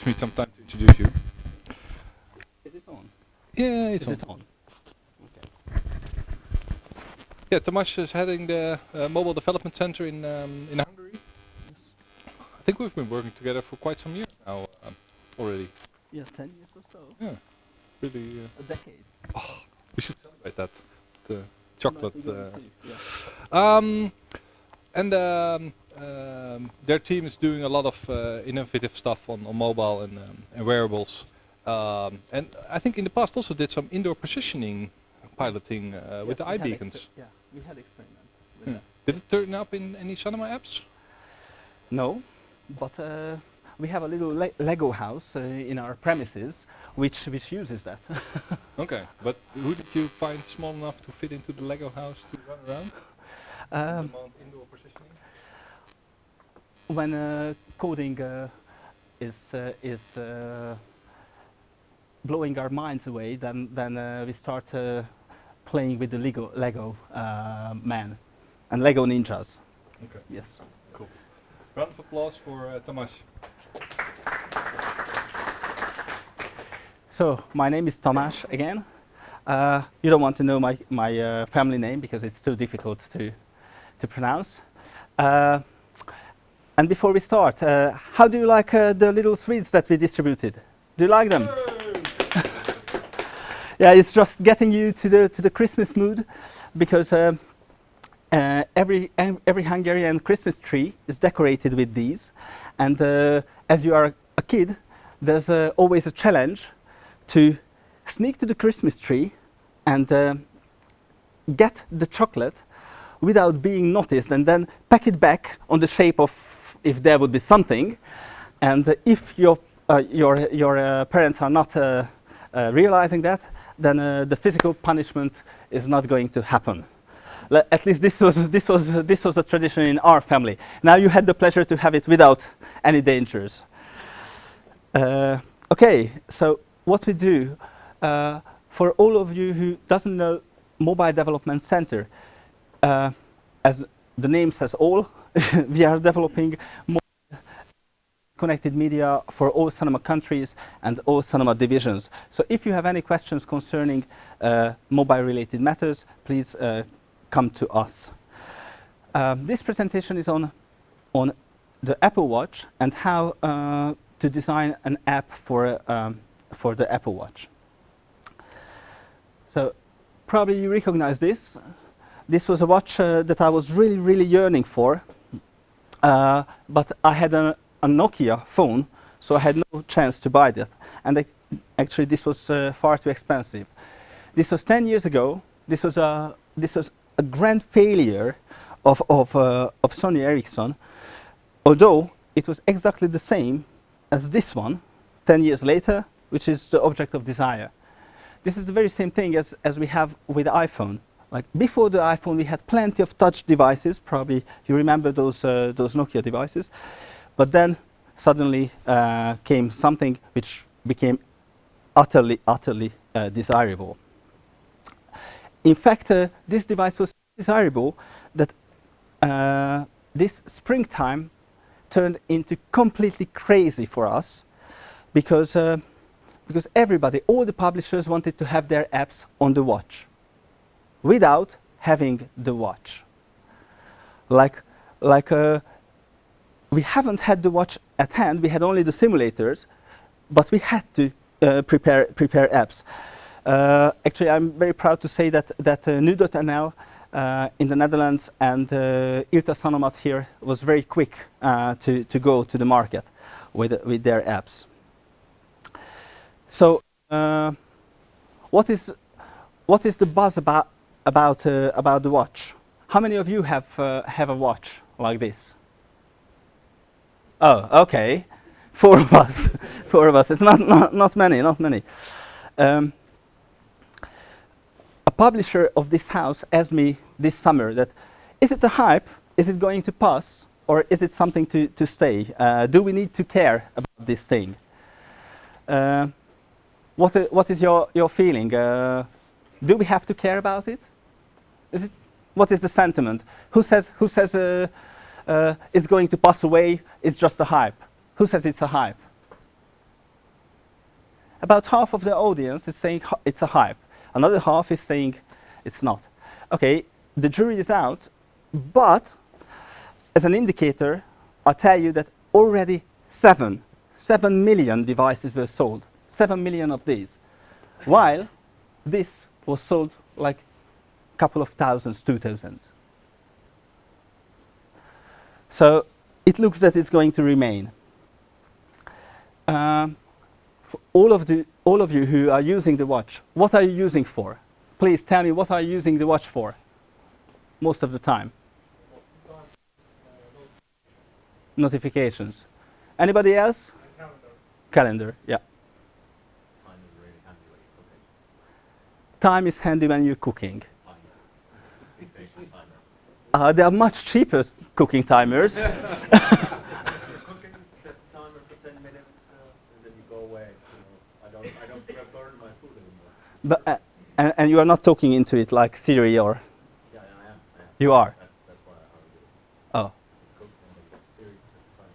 gives me some time to introduce you. Is it on? Yeah, it's Is on. it on? Okay. Yeah, Tamas is heading the Mobile Development Center in Hungary. Yes. I think we've been working together for quite some years now already. Yeah, 10 years or so. Yeah, really. A decade. We should celebrate that. The chocolate. Might be going to, yeah. And their team is doing a lot of innovative stuff on mobile and wearables. And I think in the past also did some indoor positioning piloting with the Yes, we had iBeacons. yeah, we had experiments with Yeah. that. Did it turn up in any cinema apps? No, but we have a little Lego house in our premises which uses that. Okay, but who did you find small enough to fit into the Lego house to run around? Indoor positioning? When coding is blowing our minds away, then we start playing with the Lego man and Lego ninjas. Okay, Yes. cool. Round of applause for Tamas. So my name is Tamas again. You don't want to know my family name because it's too difficult to pronounce. And before we start, how do you like the little sweets that we distributed? Do you like them? Yeah, it's just getting you to the Christmas mood, because every Hungarian Christmas tree is decorated with these, and as you are a kid, there's always a challenge to sneak to the Christmas tree and get the chocolate without being noticed, and then pack it back on the shape of, if there would be something, and if your parents are not realizing that, then the physical punishment is not going to happen. At least this was a tradition in our family. Now you had the pleasure to have it without any dangers. Okay, so what we do, for all of you who doesn't know Mobile Development Center, as the name says all, we are developing connected media for all cinema countries and all cinema divisions. So if you have any questions concerning mobile related matters, please come to us. This presentation is on the Apple Watch and how to design an app for the Apple Watch. So probably you recognize this. This was a watch that I was really yearning for, but I had a Nokia phone, so I had no chance to buy that. And actually, this was far too expensive. This was 10 years ago. This was a grand failure of Sony Ericsson, although it was exactly the same as this one 10 years later, which is the object of desire. This is the very same thing as we have with the iPhone. Like before the iPhone, we had plenty of touch devices. Probably you remember those Nokia devices. But then suddenly came something which became utterly desirable. In fact, this device was desirable that this springtime turned into completely crazy for us, because everybody, all the publishers wanted to have their apps on the watch without having the watch. We haven't had the watch at hand, we had only the simulators, but we had to prepare apps. Actually, I'm very proud to say that Nu.nl in the Netherlands and Irta Sanomat here was very quick to go to the market with their apps. So, what is the buzz about the watch? How many of you have a watch like this? Oh, okay, 4 of us. 4 of us. It's not many. A publisher of this house asked me this summer that, is it a hype? Is it going to pass? Or is it something to stay? Do we need to care about this thing? What is your feeling? Do we have to care about it? What is the sentiment? Who says it's going to pass away? It's just a hype. Who says it's a hype? about half of the audience is saying it's a hype. Another half is saying it's not. Okay, the jury is out, but as an indicator, I'll tell you that already 7 million devices were sold. 7 million of these. While this was sold like a couple of thousands, 2,000. So it looks that it's going to remain. For all of you who are using the watch, what are you using for? Please tell me, what are you using the watch for most of the time? Notifications. Anybody else? Calendar. Calendar, yeah. Time is really handy when you're cooking. Time is handy when you're cooking. Timer. There are much cheaper cooking timers. You're cooking, set the timer for 10 minutes, and then you go away. You know, I don't burn my food anymore. But, and you are not talking into it like Siri or... Yeah, I am. You are? That's why I do it. Oh. Cook and then Siri set the timer.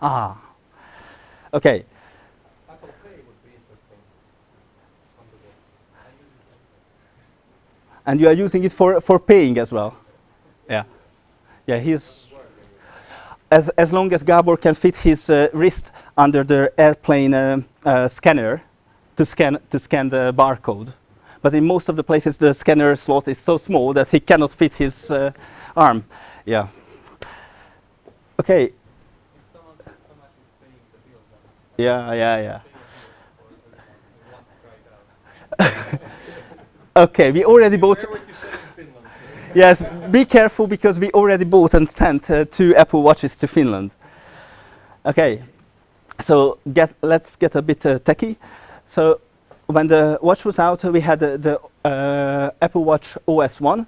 Ah. Okay. Apple Pay would be interesting. I use it. And you are using it for paying as well? Yeah. Yeah, he's... As long as Gabor can fit his wrist under the airplane scanner to scan the barcode. But in most of the places the scanner slot is so small that he cannot fit his arm. Yeah. Okay. Yeah. Okay, we already bought... Yes, be careful because we already bought and sent 2 Apple Watches to Finland. Okay, so let's get a bit techie. So when the watch was out, we had the Apple Watch OS 1,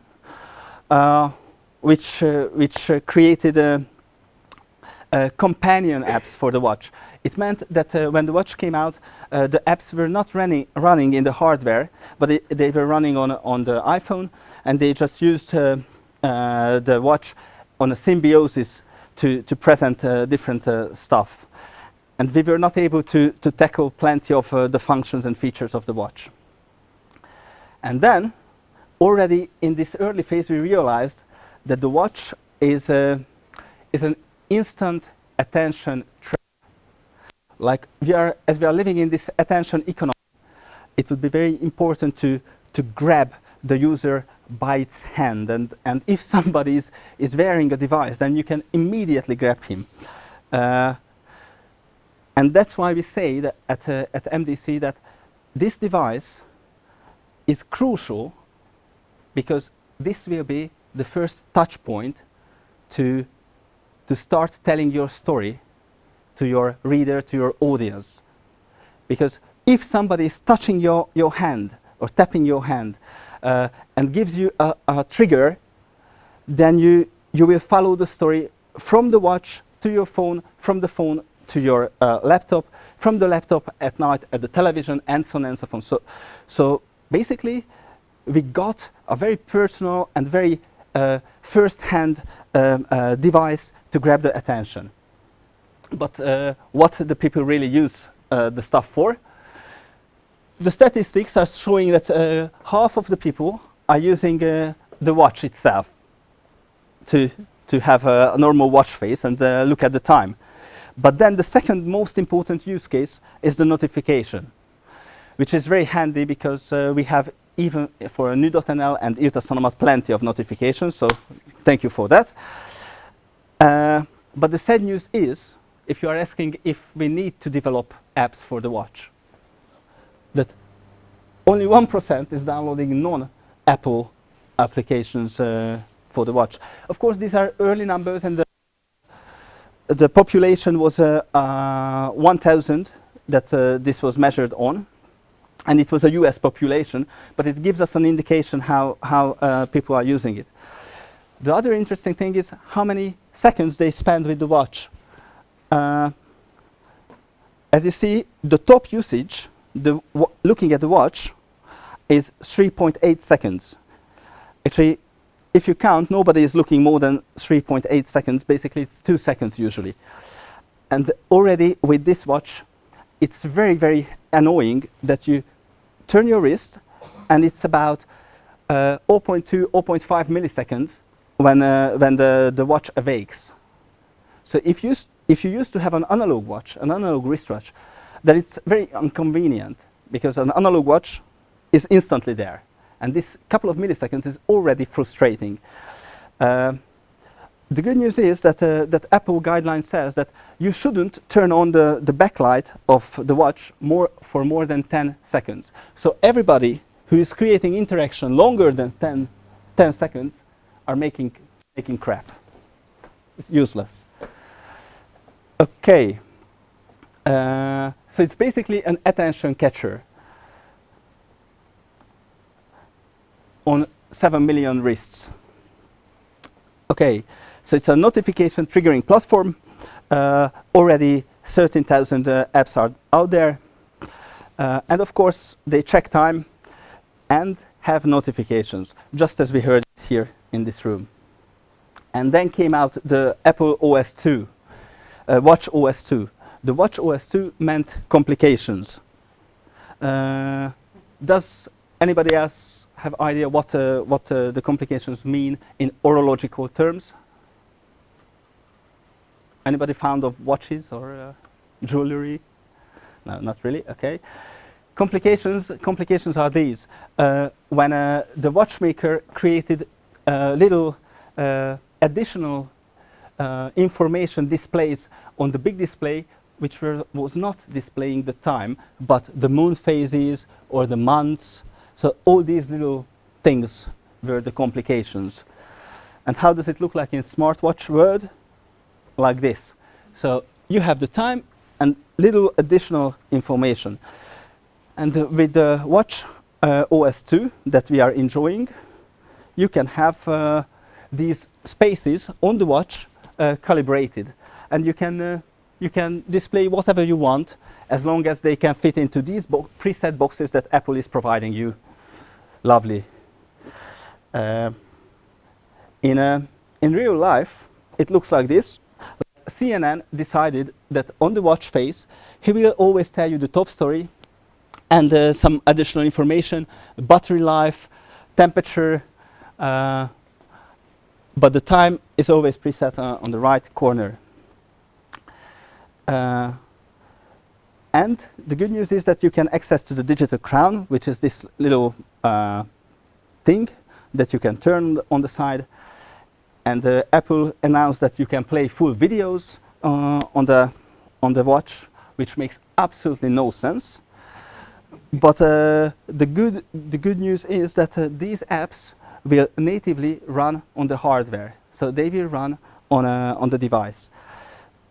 which created companion apps for the watch. It meant that when the watch came out, the apps were not running in the hardware, but they were running on the iPhone, and they just used the watch on a symbiosis to present different stuff. And we were not able to tackle plenty of the functions and features of the watch. And then, already in this early phase, we realized that the watch is an instant attention trap. Like as we are living in this attention economy, it would be very important to grab the user by its hand. And if somebody is wearing a device, then you can immediately grab him. And that's why we say that at MDC that this device is crucial, because this will be the first touch point to start telling your story to your reader, to your audience. Because if somebody is touching your hand or tapping your hand and gives you a trigger, then you will follow the story from the watch to your phone, from the phone to your laptop, from the laptop at night at the television, and so on and so on. So basically, we got a very personal and very first-hand device to grab the attention. But what do people really use the stuff for? The statistics are showing that half of the people are using the watch itself to have a normal watch face and look at the time. But then the second most important use case is the notification, which is very handy because we have, even for nu.nl and Ilta Sanomat, plenty of notifications, so thank you for that. But the sad news is, if you are asking if we need to develop apps for the watch, that only 1% is downloading non-Apple applications for the watch. Of course, these are early numbers, and the population was 1,000 that this was measured on, and it was a US population, but it gives us an indication how people are using it. The other interesting thing is how many seconds they spend with the watch. As you see, the top usage, looking at the watch, is 3.8 seconds. Actually, if you count, nobody is looking more than 3.8 seconds. Basically, it's 2 seconds usually. And already with this watch, it's very, very annoying that you turn your wrist and it's about 0.2, 0.5 milliseconds when the watch awakes. So if you used to have an analog watch, an analog wristwatch, then it's very inconvenient because an analog watch is instantly there. And this couple of milliseconds is already frustrating. The good news is that, that Apple guideline says that you shouldn't turn on the backlight of the watch for more than 10 seconds. So everybody who is creating interaction longer than 10 seconds are making crap. It's useless. Okay. So it's basically an attention catcher on 7 million wrists. Okay, so it's a notification triggering platform. Already 13,000 apps are out there. And of course, they check time and have notifications, just as we heard here in this room. And then came out the Apple OS 2, Watch OS 2. The Watch OS 2 meant complications. Does anybody else have idea what the complications mean in horological terms? Anybody fond of watches or jewelry? No, not really. Okay. Complications are these. When the watchmaker created little additional information displays on the big display, which was not displaying the time, but the moon phases or the months. So all these little things were the complications. And how does it look like in smartwatch world? Like this. So you have the time and little additional information. And with the Watch OS 2 that we are enjoying, you can have these spaces on the watch calibrated. And you can display whatever you want as long as they can fit into these preset boxes that Apple is providing you. Lovely. In real life, it looks like this. CNN decided that on the watch face, he will always tell you the top story and some additional information, battery life, temperature, but the time is always preset on the right corner. And the good news is that you can access to the digital crown, which is this little thing that you can turn on the side. And Apple announced that you can play full videos on the watch, which makes absolutely no sense. But the good news is that these apps will natively run on the hardware, so they will run on the device.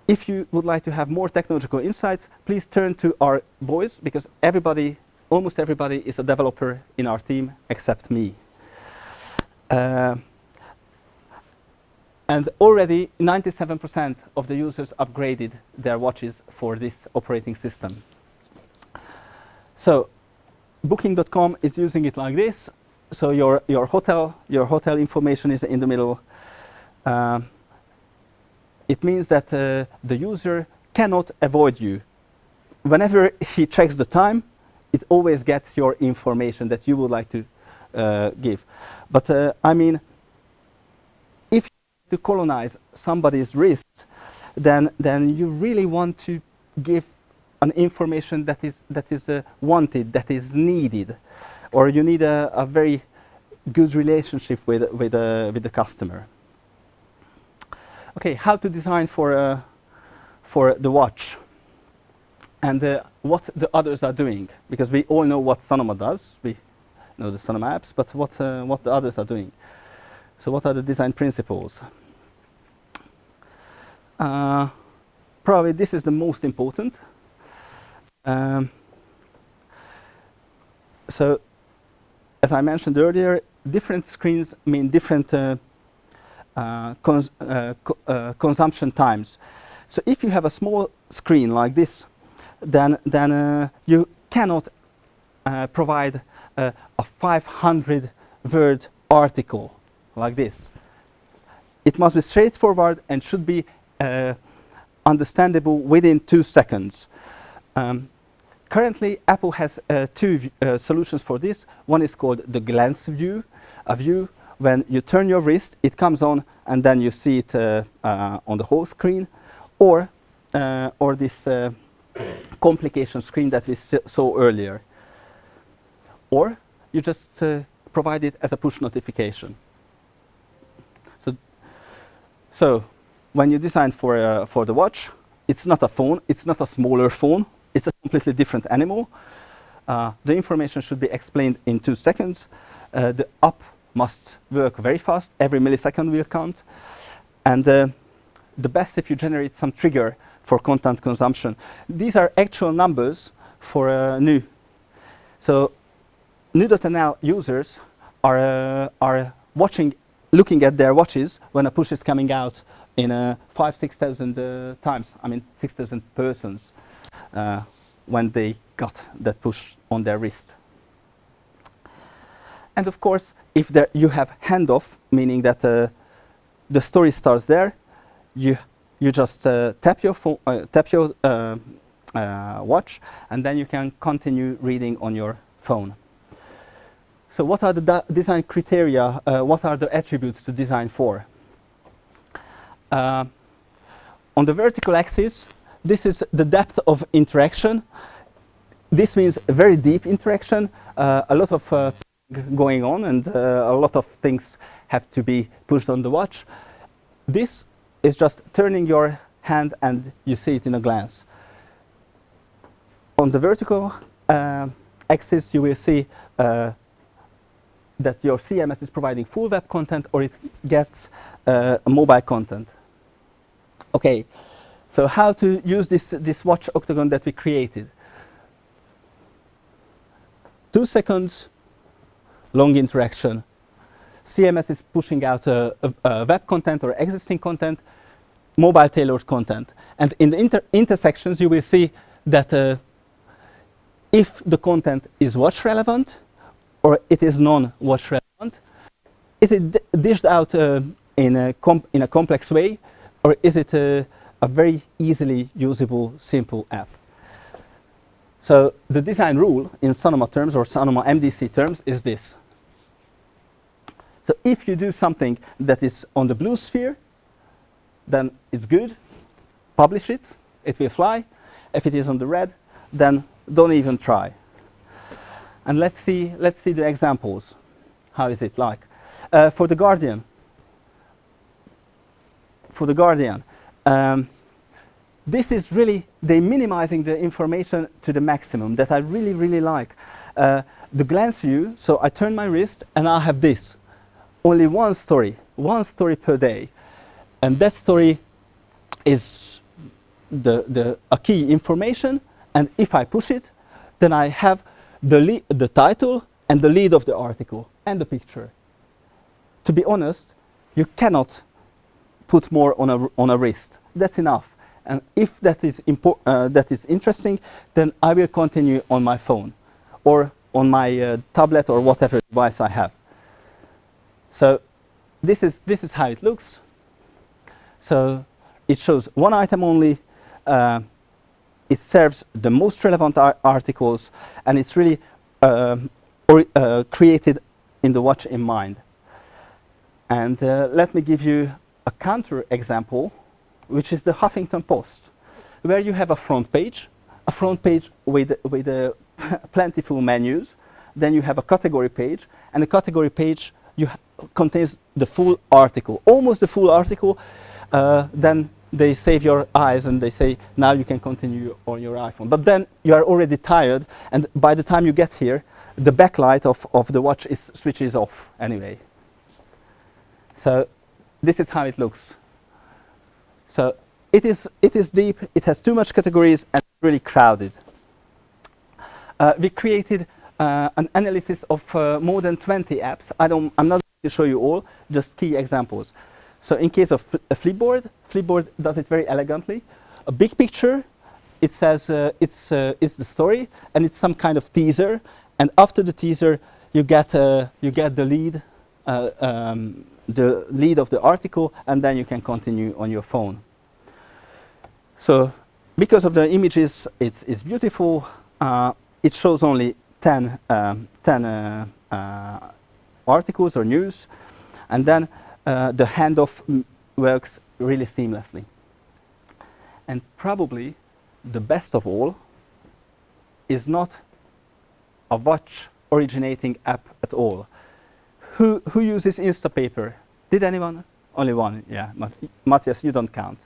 If you would like to have more technological insights, please turn to our boys, because almost everybody is a developer in our team except me. And already 97% of the users upgraded their watches for this operating system. So Booking.com is using it like this. So your hotel information is in the middle. It means that the user cannot avoid you. Whenever he checks the time, it always gets your information that you would like to give. But I mean, if you colonize somebody's wrist, then you really want to give an information that is wanted, that is needed, or you need a very good relationship with the customer. Okay, how to design for the watch, and what the others are doing, because we all know what Sonoma does. We know the Sonoma apps, but what the others are doing. So what are the design principles? Probably this is the most important. So, as I mentioned earlier, different screens mean different consumption times. So if you have a small screen like this, then you cannot provide a 500-word article like this. It must be straightforward and should be understandable within 2 seconds. Currently, Apple has two solutions for this. One is called the glance view, a view when you turn your wrist, it comes on, and then you see it on the whole screen, or this complication screen that we saw earlier. Or you just provide it as a push notification. So when you design for the watch, it's not a phone, it's not a smaller phone, it's a completely different animal. The information should be explained in 2 seconds. The app must work very fast, every millisecond will count. And the best if you generate some trigger for content consumption. These are actual numbers for new. So new.nl users are looking at their watches when a push is coming out in 5,000–6,000 times. I mean 6,000 persons when they got that push on their wrist. And of course, if you have handoff, meaning that the story starts there, you just tap your phone, tap your watch, and then you can continue reading on your phone. So what are the design criteria? What are the attributes to design for? On the vertical axis, this is the depth of interaction. This means very deep interaction, a lot of going on, and a lot of things have to be pushed on the watch. This is just turning your hand and you see it in a glance. On the vertical axis, you will see that your CMS is providing full web content, or it gets mobile content. Okay, so how to use this watch octagon that we created? 2 seconds, long interaction. CMS is pushing out web content or existing content, mobile tailored content. And in the intersections, you will see that if the content is watch relevant or it is non-watch relevant, is it dished out in a complex way, or is it a very easily usable, simple app? So the design rule in Sonoma terms or Sonoma MDC terms is this. So if you do something that is on the blue sphere, then it's good. Publish it, it will fly. If it is on the red, then don't even try. And let's see the examples. How is it like? For the Guardian. This is really, they're minimizing the information to the maximum that I really, really like. The glance view, so I turn my wrist and I have this. Only one story per day. And that story is a key information, and if I push it, then I have the title and the lead of the article and the picture. To be honest, you cannot put more on a wrist. That's enough. And if that is interesting, then I will continue on my phone or on my tablet or whatever device I have. So this is how it looks. So it shows one item only. It serves the most relevant articles, and it's really created in the watch in mind. And let me give you a counter example, which is the Huffington Post, where you have a front page with plentiful menus. Then you have a category page, and the category page contains the full article, almost the full article. Then they save your eyes and they say, now you can continue on your iPhone. But then you are already tired, and by the time you get here, the backlight of the watch switches off anyway. So this is how it looks. So it is deep, it has too much categories, and it's really crowded. We created an analysis of more than 20 apps. I'm not going to show you all, just key examples. So in case of Flipboard does it very elegantly. A big picture, it says it's the story, and it's some kind of teaser. And after the teaser, you get the lead of the article, and then you can continue on your phone. So because of the images, it's beautiful. it shows only 10 articles or news, and then the handoff works really seamlessly. And probably the best of all is not a watch originating app at all. Who uses Instapaper? Did anyone? Only one, yeah. Matthias, you don't count.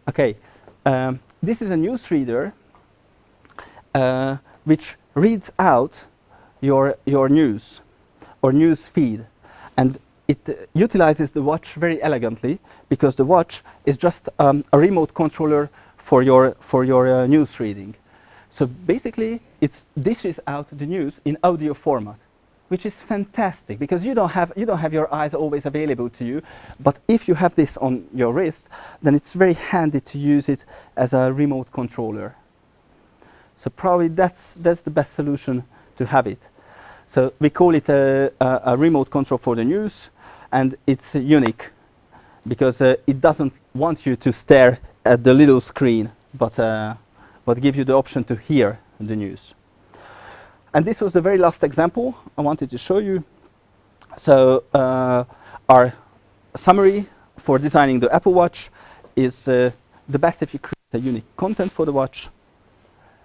Okay, this is a newsreader which reads out your news or news feed, and it utilizes the watch very elegantly because the watch is just a remote controller for your news reading. So basically, it dishes out the news in audio format, which is fantastic because you don't have your eyes always available to you. But if you have this on your wrist, then it's very handy to use it as a remote controller. So probably that's the best solution to have it. So we call it a remote control for the news, and it's unique because it doesn't want you to stare at the little screen, but give you the option to hear the news. And this was the very last example I wanted to show you. So our summary for designing the Apple Watch is the best if you create a unique content for the watch,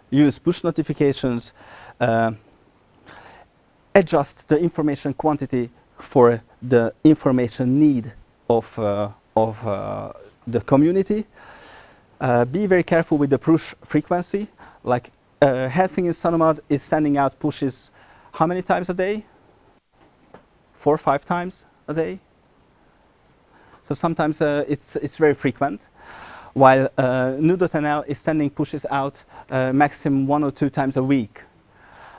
use push notifications, adjust the information quantity for the information need of the community. Be very careful with the push frequency. Like Helsinki Sanomat is sending out pushes how many times a day? 4 or 5 times a day. So sometimes it's very frequent. While Nu.nl is sending pushes out maximum 1 or 2 times a week,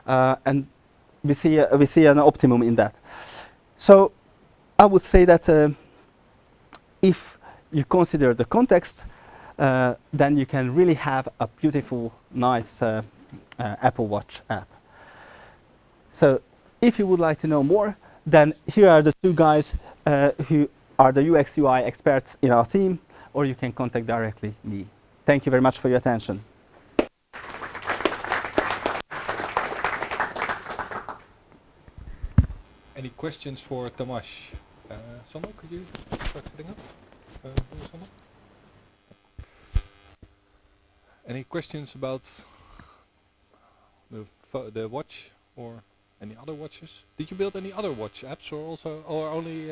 and we see an optimum in that. So I would say that if you consider the context, then you can really have a beautiful, nice Apple Watch app. So if you would like to know more, then here are the 2 guys who are the UX UI experts in our team, or you can contact directly me. Thank you very much for your attention. Any questions for Tamas? Sander, could you start setting up? Sander? Any questions about the watch or any other watches? Did you build any other watch apps or only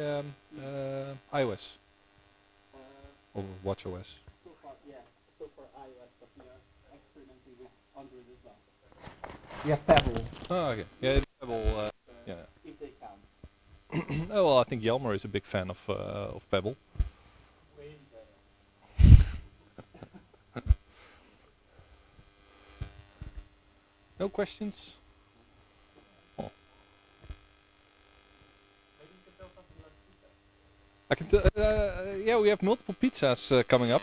iOS or watchOS? So far, yeah. So far iOS, but we are experimenting with Android as well. Yeah, Pebble. Oh, okay. Yeah, Pebble. Yeah. If they count. Oh, well, I think Jelmer is a big fan of Pebble. Way better. No questions? Oh. Maybe you can tell something like pizza. I can yeah, we have multiple pizzas coming up.